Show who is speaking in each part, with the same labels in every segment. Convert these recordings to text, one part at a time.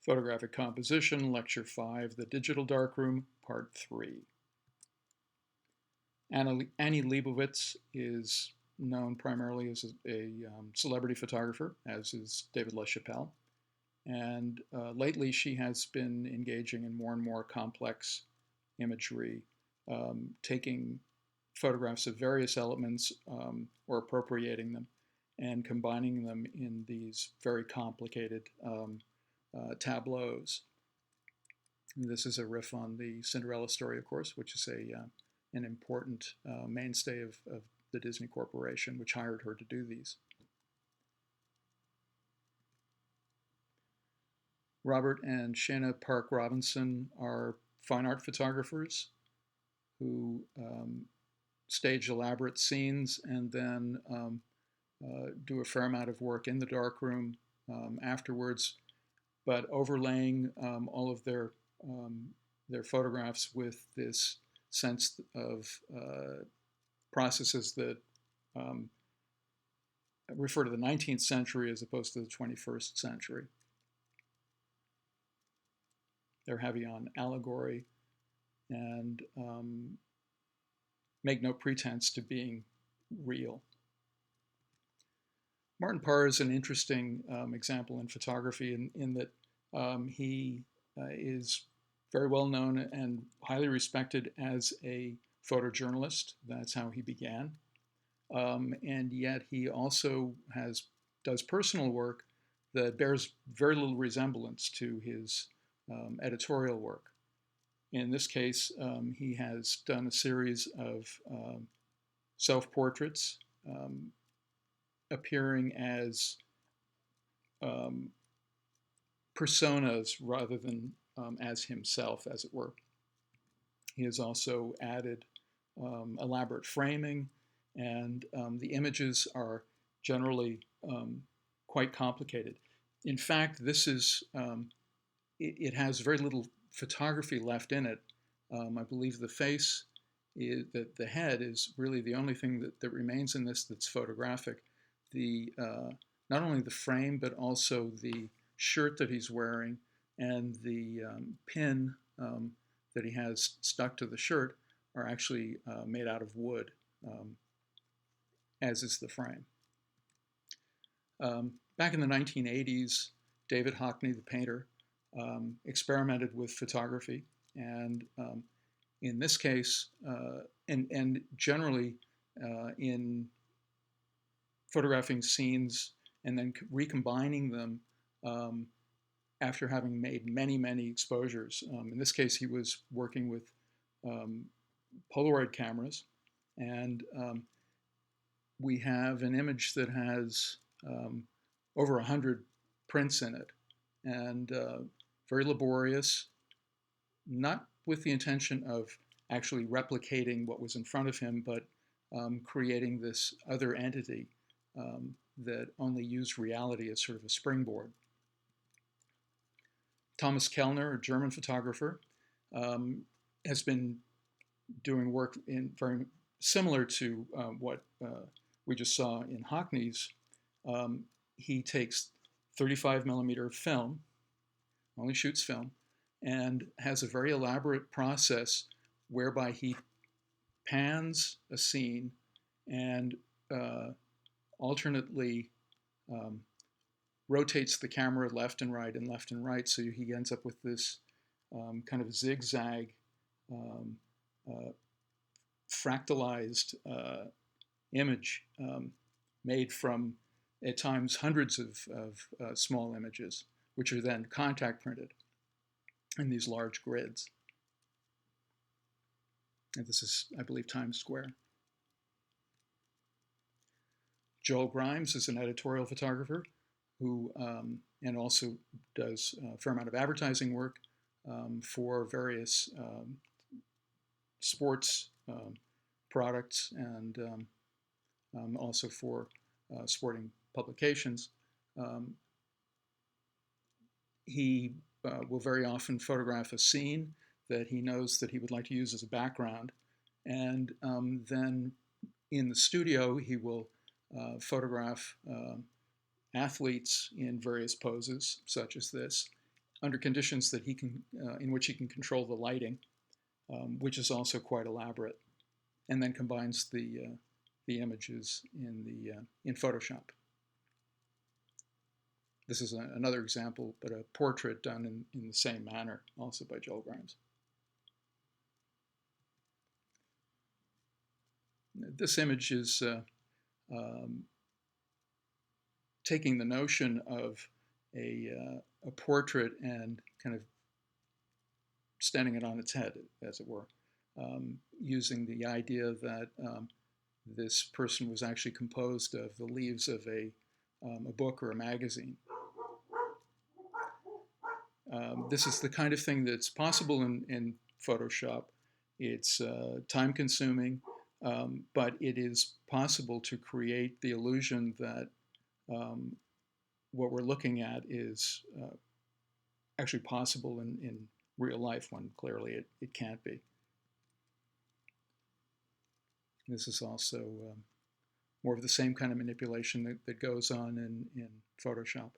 Speaker 1: Photographic Composition, Lecture 5, The Digital Darkroom, Part 3. Annie Leibovitz is known primarily as a celebrity photographer, as is David LaChapelle. And lately she has been engaging in more and more complex imagery, taking photographs of various elements or appropriating them and combining them in these very complicated tableaus. And this is a riff on the Cinderella story, of course, which is an important mainstay of the Disney Corporation, which hired her to do these. Robert and Shana Park Robinson are fine art photographers who stage elaborate scenes and then do a fair amount of work in the darkroom afterwards, but overlaying all of their photographs with this sense of processes that refer to the 19th century as opposed to the 21st century. They're heavy on allegory and make no pretense to being real. Martin Parr is an interesting example in photography in that he is very well known and highly respected as a photojournalist. That's how he began. And yet he also does personal work that bears very little resemblance to his editorial work. In this case, he has done a series of self-portraits appearing as personas rather than as himself, as it were. He has also added elaborate framing, and the images are generally quite complicated. In fact, this is it has very little photography left in it. I believe the face, the head is really the only thing that remains in this that's photographic. Not only the frame, but also the shirt that he's wearing and the pin that he has stuck to the shirt are actually made out of wood, as is the frame. Back in the 1980s, David Hockney, the painter, experimented with photography, and in this case, and generally in photographing scenes and then recombining them after having made many, many exposures. In this case, he was working with Polaroid cameras, and we have an image that has over 100 prints in it, and very laborious, not with the intention of actually replicating what was in front of him, but creating this other entity that only used reality as sort of a springboard. Thomas Kellner, a German photographer, has been doing work very similar to what we just saw in Hockney's. He takes 35 millimeter film, only shoots film, and has a very elaborate process whereby he pans a scene and alternately rotates the camera left and right, so he ends up with this kind of zigzag, fractalized image made from, at times, hundreds of small images, which are then contact printed in these large grids. And this is, I believe, Times Square. Joel Grimes is an editorial photographer who, and also does a fair amount of advertising work for various sports products and also for sporting publications. He will very often photograph a scene that he knows that he would like to use as a background, and then in the studio he will photograph athletes in various poses, such as this, under conditions that he can, in which he can control the lighting, which is also quite elaborate, and then combines the images in Photoshop. This is another example, but a portrait done in the same manner, also by Joel Grimes. This image is taking the notion of a portrait and kind of standing it on its head, as it were, using the idea that this person was actually composed of the leaves of a book or a magazine. This is the kind of thing that's possible in Photoshop. It's time-consuming, but it is possible to create the illusion that what we're looking at is actually possible in real life, when clearly it can't be. This is also more of the same kind of manipulation that goes on in Photoshop.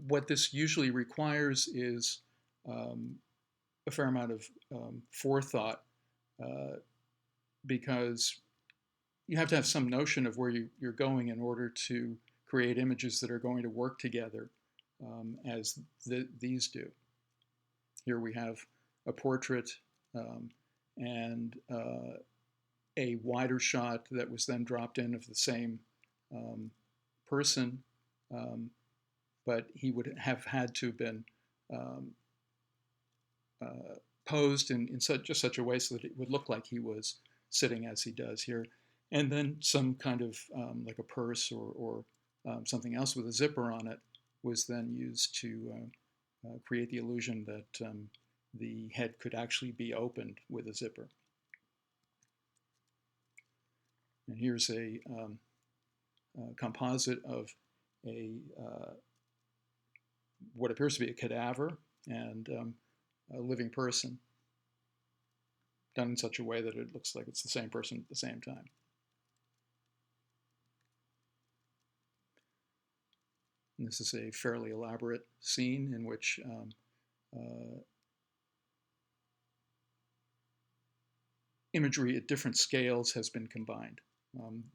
Speaker 1: What this usually requires is a fair amount of forethought, because you have to have some notion of where you're going in order to create images that are going to work together as these do. Here we have a portrait and a wider shot that was then dropped in of the same person, but he would have had to have been posed in just such a way so that it would look like he was sitting as he does here. And then some kind of like a purse or something else with a zipper on it was then used to create the illusion that the head could actually be opened with a zipper. And here's a composite of what appears to be a cadaver and a living person, done in such a way that it looks like it's the same person at the same time. And this is a fairly elaborate scene in which imagery at different scales has been combined.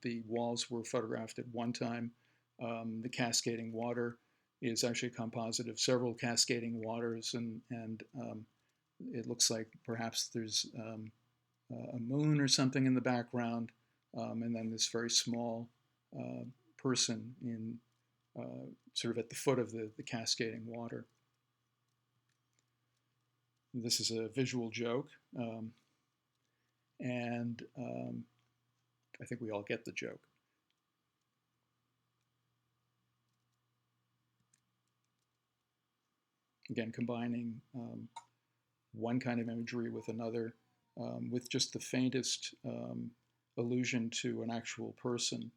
Speaker 1: The walls were photographed at one time. The cascading water is actually a composite of several cascading waters, and it looks like perhaps there's a moon or something in the background, and then this very small person in sort of at the foot of the cascading water. This is a visual joke, and I think we all get the joke. Again, combining one kind of imagery with another, with just the faintest allusion to an actual person.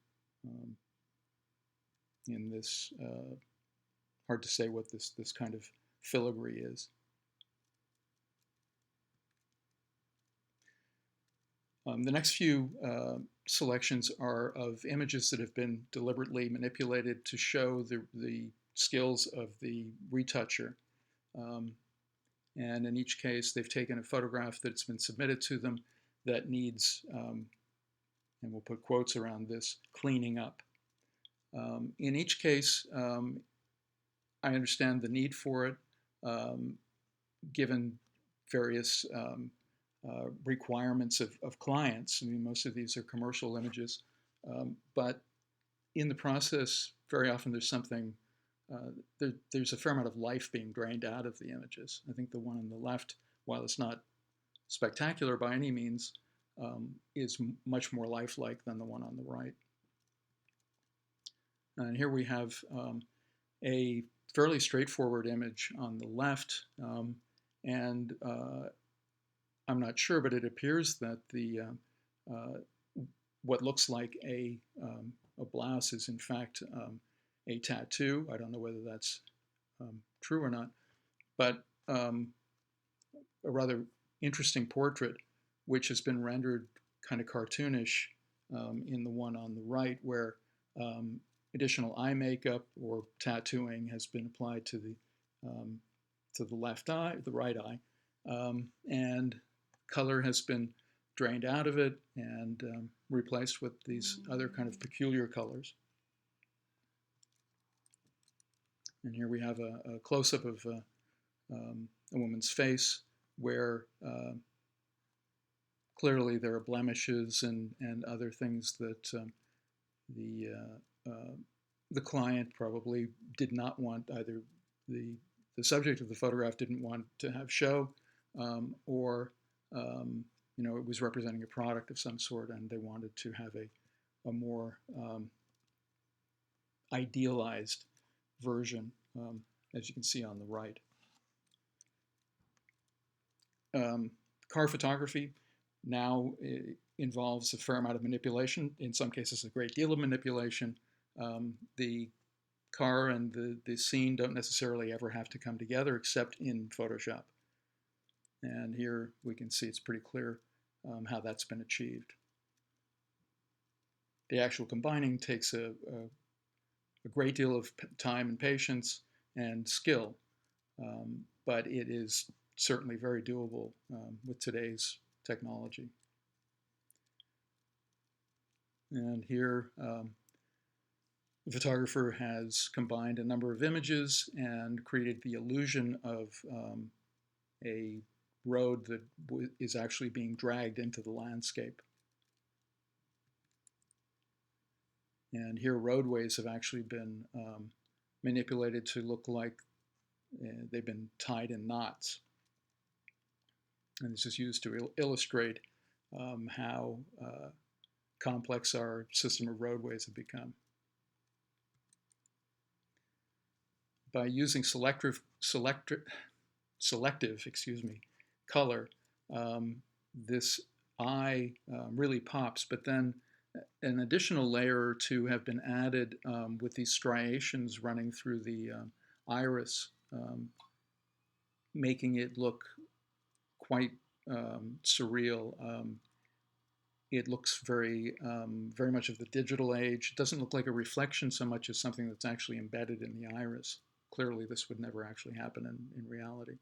Speaker 1: In this, hard to say what this kind of filigree is. The next few selections are of images that have been deliberately manipulated to show the skills of the retoucher. And in each case, they've taken a photograph that's been submitted to them that needs, and we'll put quotes around this, cleaning up. In each case, I understand the need for it, given various requirements of clients. I mean, most of these are commercial images, but in the process, very often there's something, there's a fair amount of life being drained out of the images. I think the one on the left, while it's not spectacular by any means, is much more lifelike than the one on the right. And here we have a fairly straightforward image on the left, and I'm not sure, but it appears that the what looks like a blouse is in fact a tattoo. I don't know whether that's true or not, but a rather interesting portrait, which has been rendered kind of cartoonish in the one on the right, where additional eye makeup or tattooing has been applied to to the left eye, the right eye, and color has been drained out of it and replaced with these other kind of peculiar colors. And here we have a close-up of a woman's face where clearly there are blemishes and other things that the client probably did not want, either the subject of the photograph didn't want to have show, or it was representing a product of some sort and they wanted to have a more idealized version, as you can see on the right. Car photography now involves a fair amount of manipulation, in some cases a great deal of manipulation. The car and the scene don't necessarily ever have to come together except in Photoshop. And here we can see it's pretty clear how that's been achieved. The actual combining takes a great deal of time and patience and skill, but it is certainly very doable with today's technology. And here, the photographer has combined a number of images and created the illusion of a road that is actually being dragged into the landscape. And here roadways have actually been manipulated to look like they've been tied in knots. And this is used to illustrate how complex our system of roadways have become. By using selective color, this eye really pops, but then an additional layer or two have been added with these striations running through the iris, making it look quite surreal. It looks very much of the digital age. It doesn't look like a reflection so much as something that's actually embedded in the iris. Clearly, this would never actually happen in reality.